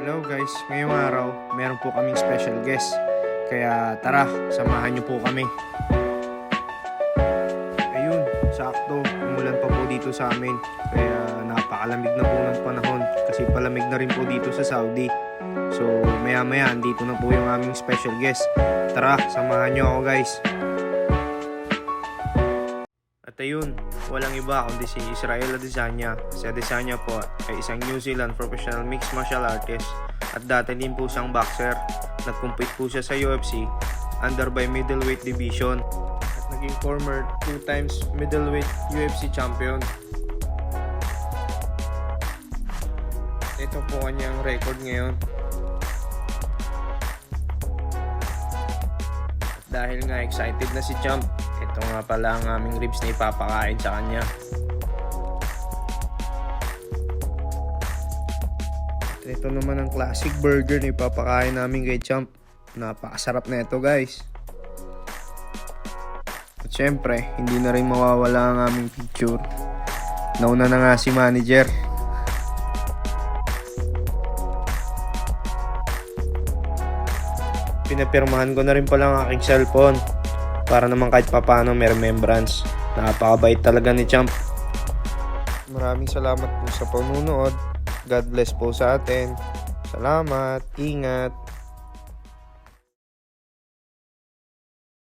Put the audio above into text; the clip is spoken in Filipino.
Hello guys, ngayong araw meron po kaming special guest. Kaya tara, samahan niyo po kami. Ayun, sakto, umulan pa po dito sa amin. Kaya napakalamig na po ng panahon kasi palamig na rin po dito sa Saudi. So maya maya andito na po yung aming special guest. Tara, samahan niyo ako guys. At ayun, walang iba kundi si Israel Adesanya. Si Adesanya po ay isang New Zealand professional mixed martial artist at dati din po siyang boxer. Nag-compete po siya sa UFC under by middleweight division at naging former 2 times middleweight UFC champion. Ito po kanyang record ngayon. At dahil nga excited na si Champ, ito nga pala ang aming ribs na ipapakain sa kanya. At ito naman ang classic burger na ipapakain namin kay Champ. Napakasarap na ito guys. At syempre, hindi na rin mawawala ang aming picture. Nauna na nga si manager. Pinapirmahan ko na rin pala ang aking cellphone para naman kahit papano may remembrance. Napakabait talaga ni Champ. Maraming salamat po sa panunood. God bless po sa atin. Salamat. Ingat.